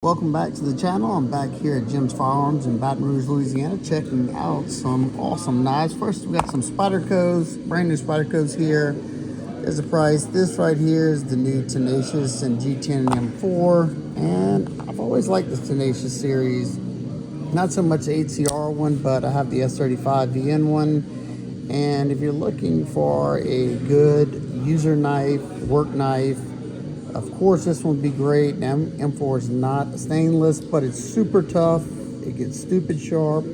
Welcome back to the channel. I'm back here at Jim's Firearms in Baton Rouge, Louisiana, checking out some awesome knives. First, we got some Spyderco's, brand new Spyderco's here. There's the price. This right here is the new Tenacious and G10 and M4. And I've always liked the Tenacious series. Not so much the HCR one, but I have the S35 VN one. And if you're looking for a good user knife, work knife, of course, this one would be great. Now, M4 is not stainless, but it's super tough. It gets stupid sharp.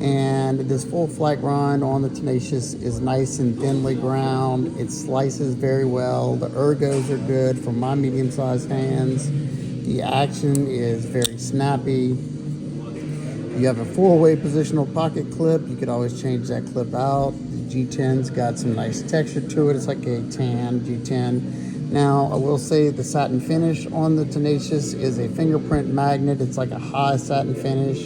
And this full flat grind on the Tenacious is nice and thinly ground. It slices very well. The ergos are good for my medium-sized hands. The action is very snappy. You have a 4-way positional pocket clip. You could always change that clip out. The G10's got some nice texture to it. It's like a tan G10. Now, I will say the satin finish on the Tenacious is a fingerprint magnet. It's like a high satin finish.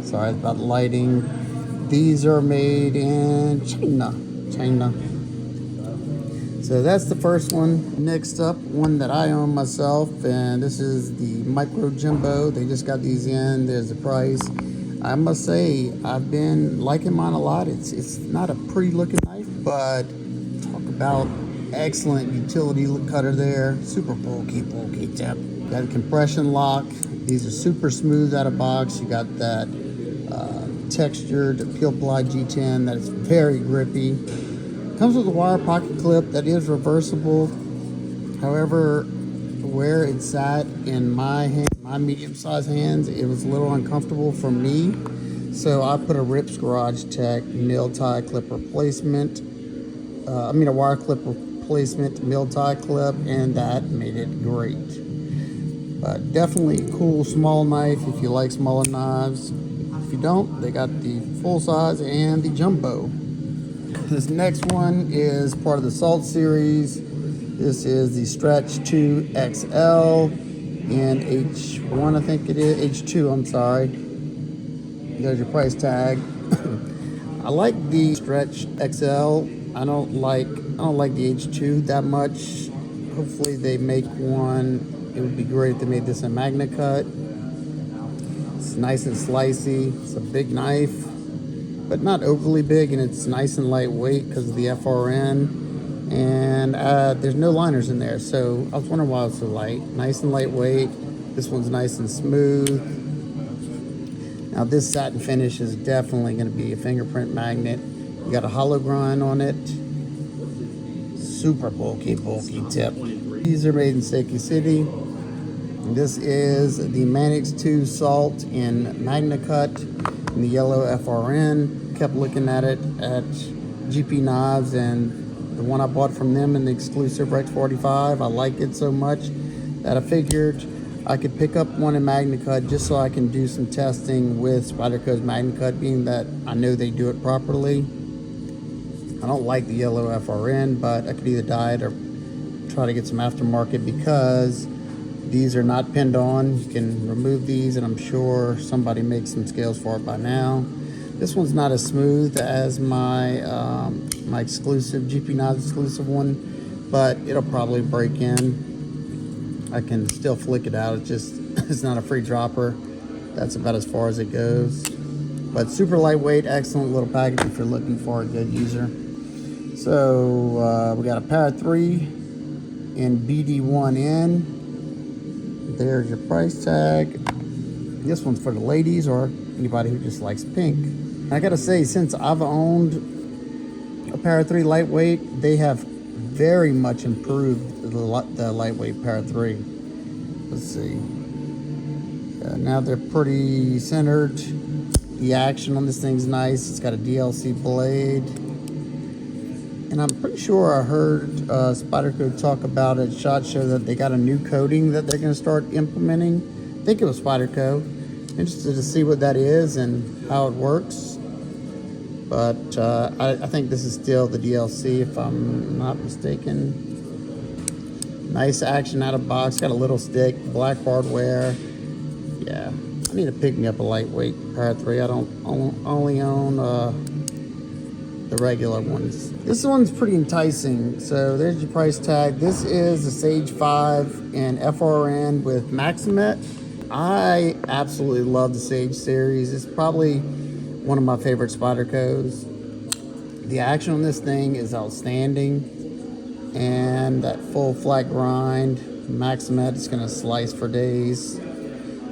Sorry about lighting. These are made in China. So that's the first one. Next up, one that I own myself, and this is the Micro Jimbo. They just got these in. There's the price. I must say, I've been liking mine a lot. It's not a pretty looking knife, but about excellent utility cutter there. Super bulky tip. Got a compression lock. These are super smooth out of box. You got that textured peel ply G10 that is very grippy. Comes with a wire pocket clip that is reversible. However, where it sat in my hand, my medium-sized hands, it was a little uncomfortable for me. So I put a Rips Garage Tech nail tie clip replacement. A wire clip replacement mill tie clip, and that made it great. But definitely a cool small knife if you like smaller knives. If you don't, they got the full size and the jumbo. This next one is part of the Salt series. This is the Stretch 2 XL in H1, I think it is. H2, I'm sorry. There's your price tag. I like the Stretch XL. I don't like the H2 that much. Hopefully they make one. It would be great if they made this a Magna Cut. It's nice and slicey. It's a big knife, but not overly big, and it's nice and lightweight because of the FRN. And there's no liners in there, so I was wondering why it's so light. Nice and lightweight. This one's nice and smooth. Now this satin finish is definitely going to be a fingerprint magnet. You got a hollow grind on it. Super bulky tip. These are made in Seiki City. This is the Manix 2 Salt in Magna Cut in the yellow FRN. Kept looking at it at GP Knives, and the one I bought from them in the exclusive Rex 45, I like it so much that I figured I could pick up one in Magna Cut just so I can do some testing with Spyderco's Magna Cut, being that I know they do it properly. I don't like the yellow FRN, but I could either dye it or try to get some aftermarket because these are not pinned on. You can remove these, and I'm sure somebody makes some scales for it by now. This one's not as smooth as my my exclusive GP Knives exclusive one, but it'll probably break in. I can still flick it out. It's not a free dropper. That's about as far as it goes. But super lightweight, excellent little package if you're looking for a good user. So we got a Para 3 in BD1N. There's your price tag. This one's for the ladies or anybody who just likes pink. And I gotta say, since I've owned a Para 3 lightweight, they have very much improved the lightweight Para 3. Let's see. Now they're pretty centered. The action on this thing's nice. It's got a DLC blade. And I'm pretty sure I heard Spyderco talk about at SHOT Show that they got a new coating that they're going to start implementing. I think it was Spyderco. Interested to see what that is and how it works. But I think this is still the DLC, if I'm not mistaken. Nice action out of box. Got a little stick, black hardware. Yeah, I need to pick me up a lightweight Para 3. I don't only own the regular ones. This one's pretty enticing. So there's your price tag. This is the Sage 5 in FRN with Maximet. I absolutely love the Sage series. It's probably one of my favorite Spydercos. The action on this thing is outstanding, and that full flat grind Maximet is going to slice for days.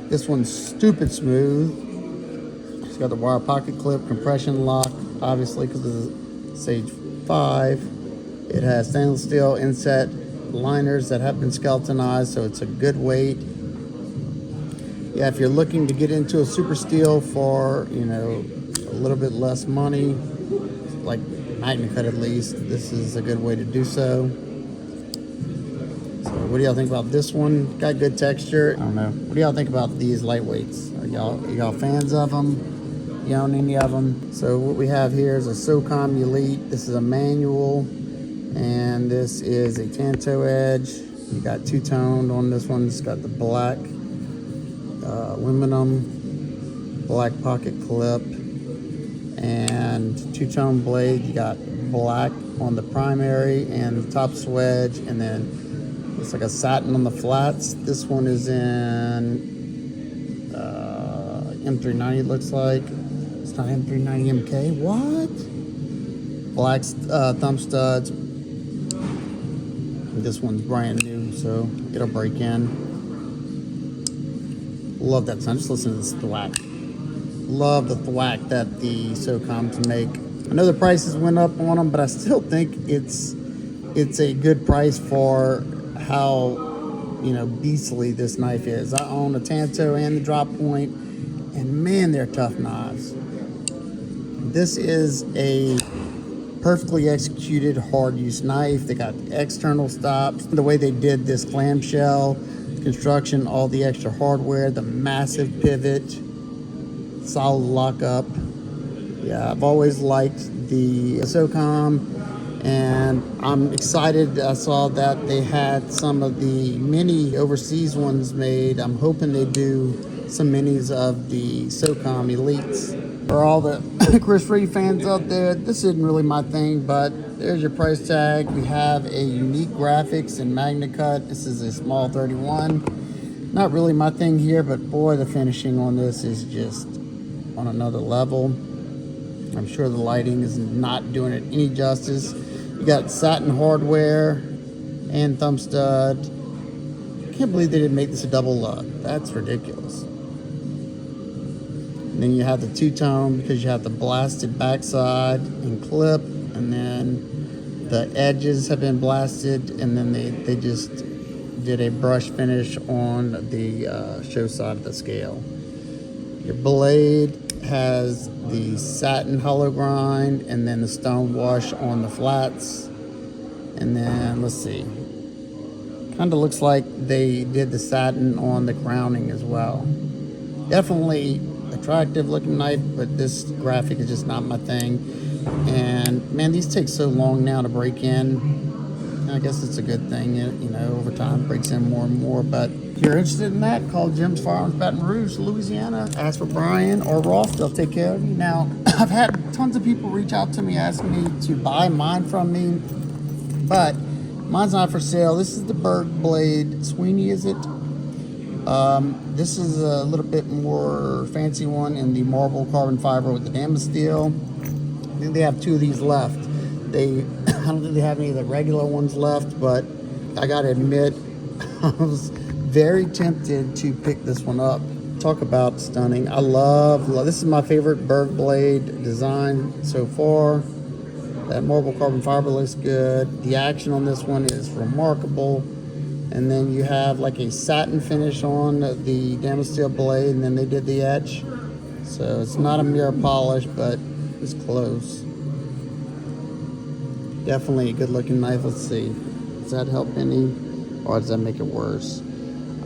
This one's stupid smooth. It's got the wire pocket clip, compression lock, obviously because of the Sage 5. It has stainless steel inset liners that have been skeletonized, so it's a good weight. Yeah, if you're looking to get into a super steel for, you know, a little bit less money, like MagnaCut at least, this is a good way to do so. So what do y'all think about this one? Got good texture. I don't know. What do y'all think about these lightweights? Are y'all fans of them? You own any of them? So what we have here is a Socom Elite. This is a manual, and this is a Tanto edge. You got two-toned on this one. It's got the black aluminum, black pocket clip, and two-tone blade. You got black on the primary and the top swedge, and then looks like a satin on the flats. This one is in M390, looks like. It's not M390 MK. What? Black thumb studs. This one's brand new, so it'll break in. Love that sound. Just listen to this thwack. Love the thwack that the Socoms make. I know the prices went up on them, but I still think it's a good price for how, you know, beastly this knife is. I own a Tanto and the drop point, and man, they're tough knives. This is a perfectly executed hard use knife. They got external stops. The way they did this clamshell construction, all the extra hardware, the massive pivot, solid lockup. Yeah, I've always liked the Socom, and I'm excited. I saw that they had some of the mini overseas ones made. I'm hoping they do some minis of the Socom Elites. For all the Chris Reeve fans out there, this isn't really my thing, but there's your price tag. We have a unique graphics in MagnaCut. This is a small 31. Not really my thing here, but boy, the finishing on this is just on another level. I'm sure the lighting is not doing it any justice. You got satin hardware and thumb stud. Can't believe they didn't make this a double lug. That's ridiculous. And then you have the two-tone because you have the blasted backside and clip, and then the edges have been blasted, and then they just did a brush finish on the show side of the scale. Your blade has the satin hollow grind, and then the stone wash on the flats. And then let's see, kind of looks like they did the satin on the crowning as well. Definitely attractive looking knife, but this graphic is just not my thing. And man, these take so long now to break in. I guess it's a good thing, you know, over time it breaks in more and more. But if you're interested in that, call Jim's Firearms Baton Rouge, Louisiana. Ask for Brian or Rolf, they'll take care of you. Now, I've had tons of people reach out to me asking me to buy mine from me, but mine's not for sale. This is the Berg blade. Sweeney, is it? This is a little bit more fancy one in the marble carbon fiber with the damascene steel. I think they have two of these left. I don't think they have any of the regular ones left, but I gotta admit, I was very tempted to pick this one up. Talk about stunning. I love, this is my favorite Berg blade design so far. That marble carbon fiber looks good. The action on this one is remarkable. And then you have like a satin finish on the damascene steel blade, and then they did the etch. So it's not a mirror polish, but it's close. Definitely a good looking knife. Let's see. Does that help any? Or does that make it worse?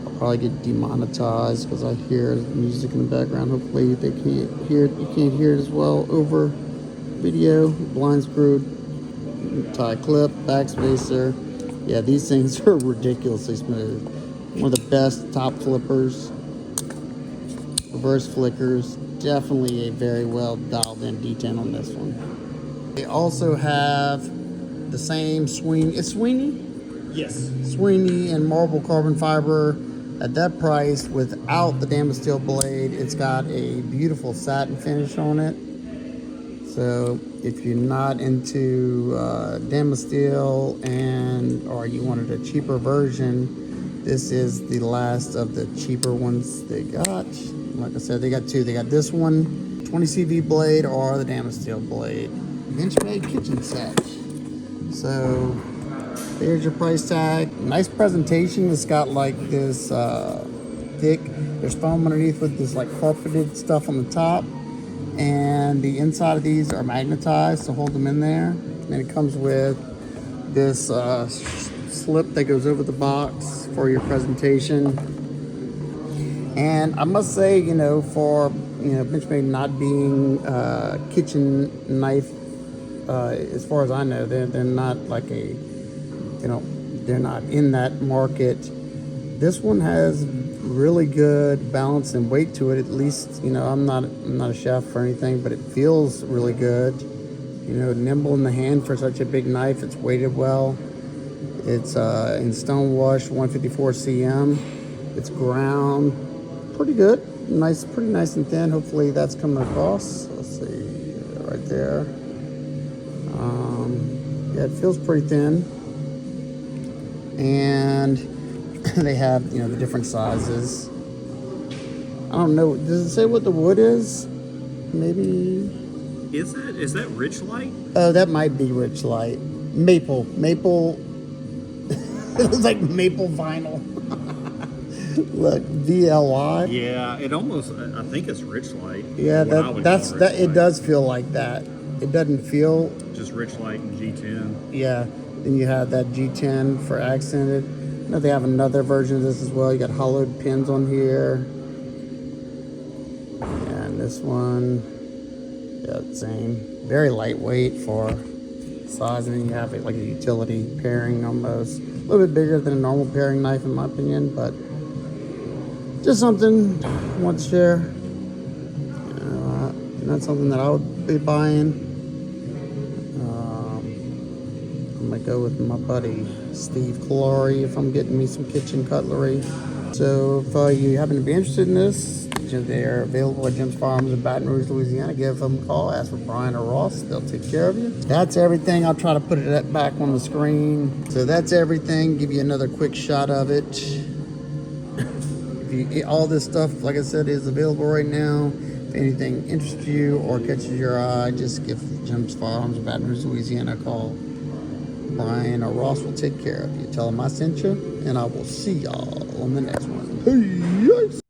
I'll probably get demonetized because I hear music in the background. Hopefully they can't hear it. You can't hear it as well over video. Blind screwed, tie clip, backspacer. Yeah, these things are ridiculously smooth. One of the best top flippers. Reverse flickers. Definitely a very well dialed in D10 on this one. They also have the same Sweeney. It's Sweeney? Yes. Sweeney and marble carbon fiber at that price without the damaged steel blade. It's got a beautiful satin finish on it. So if you're not into damaged steel or you wanted a cheaper version, this is the last of the cheaper ones they got. Like I said, they got two. They got this one, 20 CV blade, or the damaged steel blade. Benchmade kitchen set. So there's your price tag. Nice presentation. It's got like this thick, there's foam underneath with this like carpeted stuff on the top. And the inside of these are magnetized to hold them in there. And it comes with this slip that goes over the box for your presentation. And I must say, for Benchmade not being kitchen knife, as far as I know, they're not like they're not in that market. This one has really good balance and weight to it. At least, I'm not a chef or anything, but it feels really good. Nimble in the hand for such a big knife. It's weighted well. It's in stone wash 154 cm. It's ground pretty good. Pretty nice and thin. Hopefully that's coming across. Let's see, right there. Yeah, it feels pretty thin. And they have, the different sizes. I don't know. Does it say what the wood is? Maybe. Is that Rich Light? Oh, that might be Rich Light. Maple. It looks like maple vinyl. Look, VLY. Yeah, it almost. I think it's Rich Light. Yeah, that. It does feel like that. It doesn't feel just Rich Light and G10. Yeah. Then you have that G10 for accented. Now they have another version of this as well. You got hollowed pins on here. And this one, yeah, same. Very lightweight for size. And then you have it like a utility paring almost. A little bit bigger than a normal paring knife in my opinion, but just something I want to share. Not something that I would be buying. I'm gonna go with my buddy Steve Cutlery if I'm getting me some kitchen cutlery. So if you happen to be interested in this, they're available at Jim's Firearms in Baton Rouge, Louisiana. Give them a call. Ask for Brian or Ross. They'll take care of you. That's everything. I'll try to put it back on the screen. So that's everything. Give you another quick shot of it. All this stuff, like I said, is available right now. If anything interests you or catches your eye, just give Jim's Firearms in Baton Rouge, Louisiana a call. Brian or Ross will take care of you. Tell them I sent you, and I will see y'all on the next one. Peace.